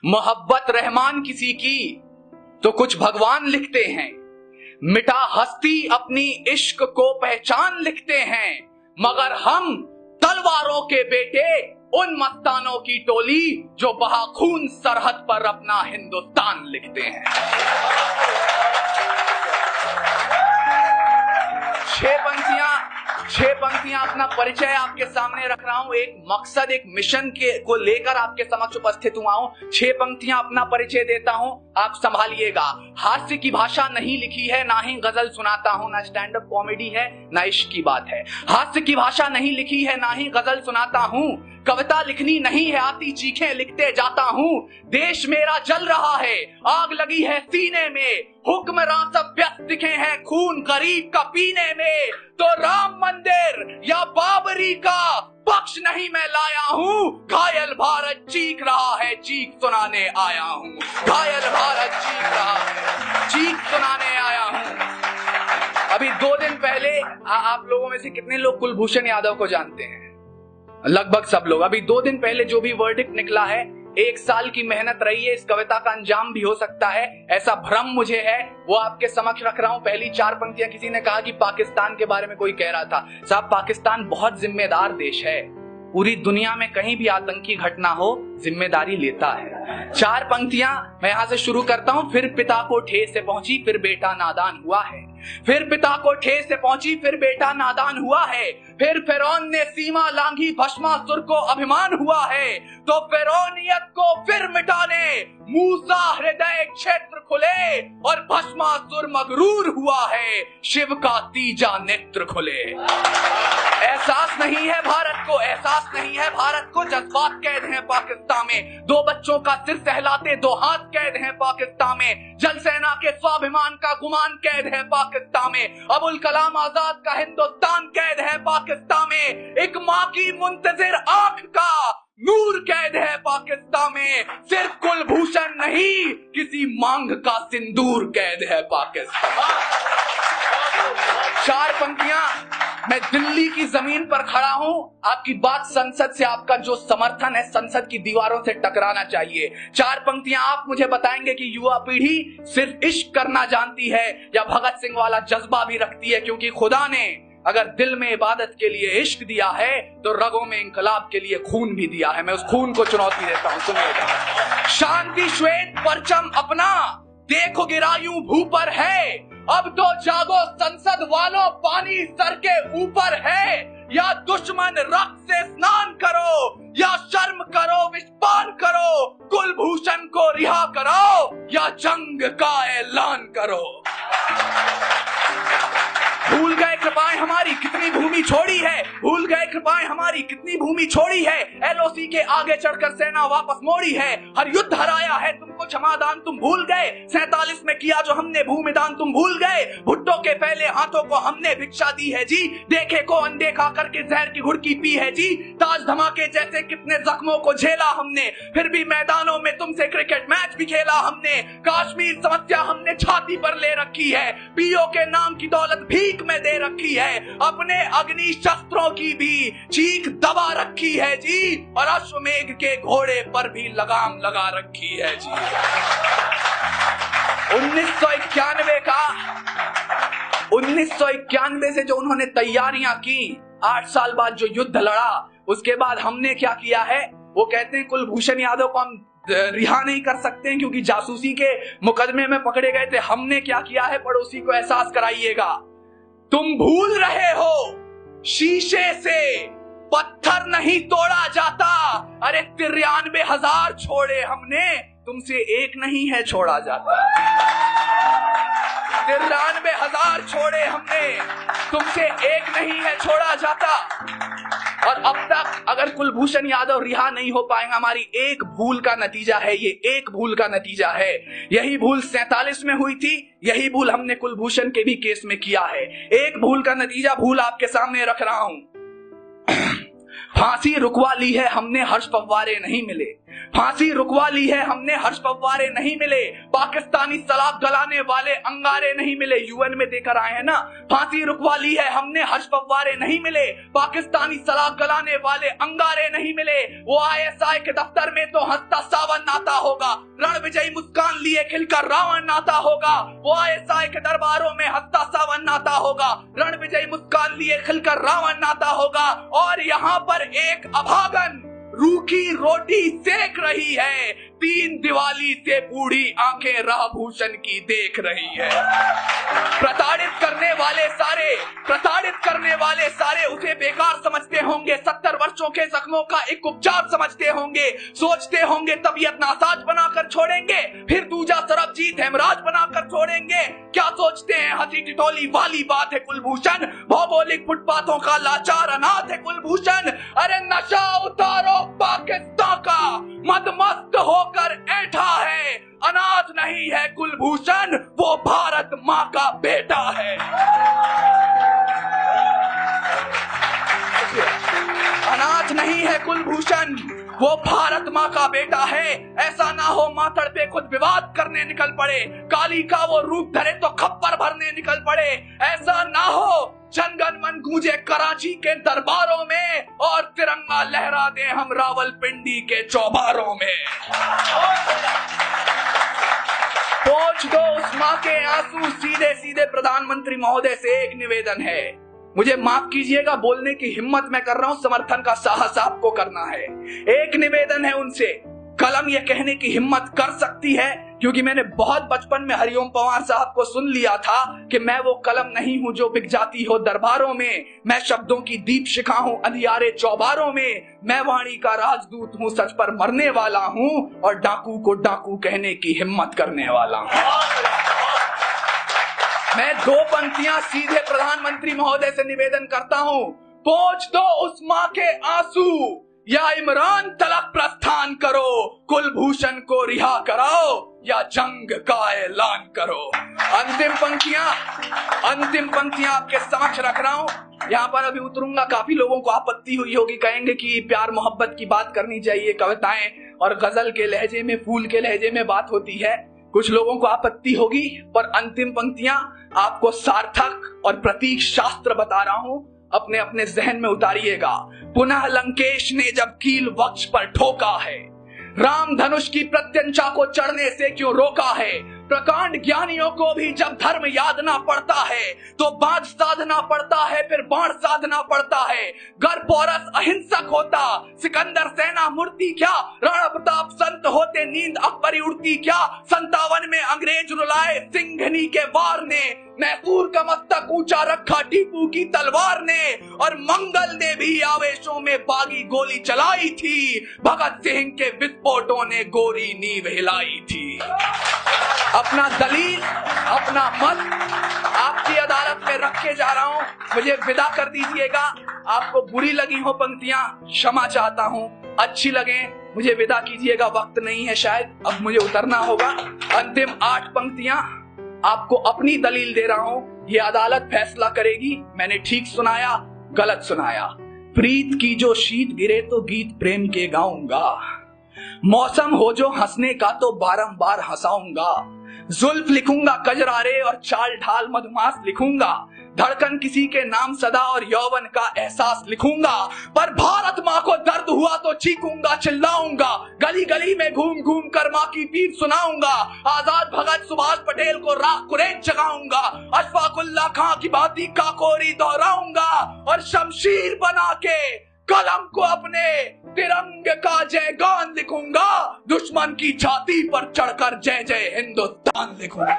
मोहब्बत रहमान किसी की तो कुछ भगवान लिखते हैं, मिटा हस्ती अपनी इश्क को पहचान लिखते हैं, मगर हम तलवारों के बेटे उन मस्तानों की टोली जो बहा खून सरहद पर अपना हिंदुस्तान लिखते हैं। छह पंक्तियां अपना परिचय आपके सामने रख रहा हूं, एक मकसद एक मिशन को लेकर आपके समक्ष उपस्थित हुआ हूं। 6 पंक्तियां अपना परिचय देता हूं, आप संभालिएगा। हास्य की भाषा नहीं लिखी है, ना ही गजल सुनाता हूं, ना स्टैंड अप कॉमेडी है, ना इश्क की बात है। हास्य की भाषा नहीं लिखी है, ना ही गजल सुनाता हूं, कविता लिखनी नहीं है आती, चीखें लिखते जाता हूं। देश मेरा जल रहा है, आग लगी है सीने में, हुक्मरां सब व्यस्त दिखे हैं खून गरीब का पीने में, तो राम मंदिर या बाबरी का पक्ष नहीं मैं लाया हूं, घायल भारत चीख रहा है, चीख सुनाने आया हूं। घायल भारत चीख रहा है, चीख सुनाने आया हूं। अभी 2 दिन पहले आप लोगों में से कितने लोग कुलभूषण यादव को जानते हैं? लगभग सब लोग। अभी 2 दिन पहले जो भी वर्डिक्ट निकला है, 1 साल की मेहनत रही है, इस कविता का अंजाम भी हो सकता है, ऐसा भ्रम मुझे है, वो आपके समक्ष रख रहा हूं। पहली 4 पंक्तियां, किसी ने कहा कि पाकिस्तान के बारे में कोई कह रहा था, साहब पाकिस्तान बहुत जिम्मेदार देश है, पूरी दुनिया में कहीं भी आतंकी घटना हो जिम्मेदारी लेता है। 4 पंक्तियां मैं यहां से शुरू करता हूं। फिर पिता को ठेस से पहुंची, फिर बेटा नादान हुआ है, फिर पिता को ठेस से पहुंची, फिर बेटा नादान हुआ है, फिर फिरौन ने सीमा लांघी, भस्मासुर को अभिमान हुआ है, तो फिरौनियत को फिर मिटाने मूसा हृदय क्षेत्र खुले, और भस्मासुर मगरूर हुआ है, शिव का तीजा नेत्र खुले। एहसास नहीं है भारत को, एहसास नहीं है भारत को, जज्बात कैद हैं पाकिस्तान में, 2 बच्चों का सिर सहलाते 2 हाथ कैद हैं पाकिस्तान में, जल सेना के स्वाभिमान का गुमान कैद है पाकिस्तान में, अबुल कलाम आजाद का हिंदुस्तान कैद है पाकिस्तान में, एक माँ की मुंतजिर आंख का नूर कैद है पाकिस्तान में, सिर्फ कुलभूषण नहीं किसी मांग का सिंदूर कैद है पाकिस्तान। 4 पंक्तियां, मैं दिल्ली की जमीन पर खड़ा हूं, आपकी बात संसद से, आपका जो समर्थन है संसद की दीवारों से टकराना चाहिए। 4 पंक्तियां आप मुझे बताएंगे कि युवा पीढ़ी सिर्फ इश्क करना जानती है या भगत सिंह वाला जज्बा भी रखती है, क्योंकि खुदा ने अगर दिल में इबादत के लिए इश्क दिया है तो रगों में इंकलाब के लिए खून भी दिया है। मैं उस खून को चुनौती देता हूं, सुनिएगा। शांति श्वेत परचम अपना देखो गिरायूं भू पर है, अब तो जागो संसद वालों पानी सर के ऊपर है, या दुश्मन रक्त से स्नान करो या शर्म करो विस्पान करो, कुलभूषण को रिहा कराओ या जंग का ऐलान करो। भूल गए कृपाएं हमारी कितनी भूमि छोड़ी है, भूल गए कृपाएं हमारी कितनी भूमि छोड़ी है, एलओसी के आगे चढ़कर सेना वापस मोड़ी है, हर युद्ध हराया है तुमको क्षमादान तुम भूल गए, 47 में किया जो हमने भूमिदान तुम भूल गए, भुट्टो के फैले हाथों को हमने भिक्षा दी है जी, देखे को अनदेखा करके जहर की घुड़की पी है जी, ताज धमाके जैसे कितने जख्मों को झेला हमने, फिर भी मैदानों में तुमसे क्रिकेट मैच भी खेला हमने, कश्मीर समस्या हमने छाती पर ले रखी है, पीओ के नाम की दौलत भीख में दे रखी है, अपने अग्नि शस्त्रों की भी चीख दबा रखी है जी, और अश्वमेघ के घोड़े पर भी लगाम लगा रखी है जी। 1991 से जो उन्होंने तैयारियां की, 8 साल बाद जो युद्ध लड़ा, उसके बाद हमने क्या किया है, वो कहते हैं कुलभूषण यादव को हम रिहा नहीं कर सकते हैं क्योंकि जासूसी के मुकदमे में पकड़े गए थे। हमने क्या किया है, पड़ोसी को एहसास कराइएगा, तुम भूल रहे हो शीशे से पत्थर नहीं तोड़ा जाता, अरे 93,000 छोड़े हमने, तुमसे एक नहीं है छोड़ा जाता। 93,000 छोड़े हमने, तुमसे एक नहीं है छोड़ा जाता। और अब तक अगर कुलभूषण यादव रिहा नहीं हो पाएंगे, हमारी एक भूल का नतीजा है, ये एक भूल का नतीजा है। यही भूल 47 में हुई थी, यही भूल हमने कुलभूषण के भी केस में किया है। एक भूल का नतीजा भूल आपके सामने रख रहा हूं। फांसी रुकवा ली है हमने, हर्ष फव्वारे नहीं मिले, फांसी रुकवा ली है हमने, हर्ष पवारे नहीं मिले, पाकिस्तानी सलाब गलाने वाले अंगारे नहीं मिले। यूएन में देकर आए हैं ना, फांसी रुकवा ली है हमने, हर्ष पवारे नहीं मिले, पाकिस्तानी सलाब गलाने वाले अंगारे नहीं मिले। वो आईएसआई के दफ्तर में तो हंसता सावन नाता होगा, रण विजयी मुस्कान लिए खिलकर रावण नाता होगा। वो आईएसआई के दरबारों में हंसता सावन नाता होगा, रण विजयी मुस्कान लिए खिलकर रावण नाता होगा। और यहाँ पर एक अभागन रूखी रोटी सेक रही है, 3 दिवाली से बूढ़ी आंखें राभूषण की देख रही है। प्रताड़ित करने वाले सारे उसे बेकार समझते होंगे, 70 वर्षों के जख्मों का एक उपचार समझते होंगे, सोचते होंगे तबीयत नासाज बनाकर छोड़ेंगे, फिर दूजा सरबजीत हेमराज बनाकर छोड़ेंगे। क्या सोचते हैं, हंसी टिटोली वाली बात है कुलभूषण, भौगोलिक फुटपाथों का लाचार अनाथ है कुलभूषण। अरे नशा उतारो पाकिस्तान का, मदमस्त होकर ऐठा है, अनाथ नहीं है कुलभूषण, वो भारत माँ का बेटा है। अनाथ नहीं है कुलभूषण, वो भारत माँ का बेटा है। ऐसा ना हो माथड़ पे खुद विवाद करने निकल पड़े, काली का वो रूप धरे तो खप्पर भरने निकल पड़े। ऐसा ना हो जनगण मन गूंजे कराची के दरबारों में और तिरंगा लहरा दे हम रावलपिंडी के चौबारों में। पोंछ दो उस माँ के आंसू, सीधे सीधे प्रधानमंत्री महोदय से एक निवेदन है, मुझे माफ कीजिएगा बोलने की हिम्मत मैं कर रहा हूं, समर्थन का साहस आपको करना है। एक निवेदन है उनसे, कलम ये कहने की हिम्मत कर सकती है, क्योंकि मैंने बहुत बचपन में हरिओम पंवार साहब को सुन लिया था कि मैं वो कलम नहीं हूं जो बिक जाती हो दरबारों में, मैं शब्दों की दीप शिखा हूं अंधियारे चौबारों में, मैं वाणी का राजदूत हूं, सच पर मरने वाला हूं और डाकू को डाकू कहने की हिम्मत करने वाला हूं। मैं 2 पंक्तियां सीधे प्रधानमंत्री महोदय से निवेदन करता हूं, पोंछ दो उस माँ के आंसू, या इमरान तलक प्रस्थान करो, कुलभूषण को रिहा कराओ या जंग का ऐलान करो। अंतिम पंक्तियां आपके समक्ष रख रहा हूं। यहाँ पर अभी उतरूंगा, काफी लोगों को आपत्ति हुई होगी, कहेंगे कि प्यार मोहब्बत की बात करनी चाहिए, कविताएं और गजल के लहजे में, फूल के लहजे में बात होती है, कुछ लोगों को आपत्ति होगी, पर अंतिम पंक्तियां आपको सार्थक और प्रतीक शास्त्र बता रहा हूं, अपने अपने जहन में उतारिएगा। पुनः लंकेश ने जब कील वक्ष पर ठोका है, राम धनुष की प्रत्यंचा को चढ़ने से क्यों रोका है, प्रकांड ज्ञानियों को भी जब धर्म याद ना पड़ता है तो बाज साधना पड़ता है, फिर बाण साधना पड़ता है। गर पोरस अहिंसक होता, सिकंदर सेना मूर्ति क्या, राणा प्रताप संत होते, नींद अकबरी उड़ती क्या, 57 में अंग्रेज रुलाए सिंघनी के वार ने, मैसूर का मस्तक ऊंचा रखा टीपू की तलवार ने, और मंगल ने भी आवेशों में बागी गोली चलाई थी, भगत सिंह के विस्फोटों ने गोरी नींव हिलाई थी। अपना दलील, अपना मत आपकी अदालत में रख के जा रहा हूं, मुझे विदा कर दीजिएगा। आपको बुरी लगी हो पंक्तियां, क्षमा चाहता हूं, अच्छी लगे मुझे विदा कीजिएगा, वक्त नहीं है शायद, अब मुझे उतरना होगा। अंतिम 8 पंक्तियां आपको अपनी दलील दे रहा हूं, ये अदालत फैसला करेगी मैंने ठीक सुनाया गलत सुनाया। प्रीत की जो शीत गिरे तो गीत प्रेम के गाऊंगा, मौसम हो जो हंसने का तो बारंबार हंसाऊंगा, जुल्फ लिखूंगा कजरारे और चाल ढाल मधुमास लिखूंगा, धड़कन किसी के नाम सदा और यौवन का एहसास लिखूंगा, पर भारत माँ को दर्द हुआ तो चीखूंगा चिल्लाऊंगा, गली गली में घूम घूम कर माँ की पीर सुनाऊंगा, आजाद भगत सुभाष पटेल को राख कुरेद जगाऊंगा, अशफाक उल्लाह खां की बाती काकोरी दोहराऊंगा, और शमशीर बना के कलम को अपने तिरंगे का जयगान लिखूंगा, दुश्मन की छाती पर चढ़कर जय जय हिंदुस्तान लिखूंगा।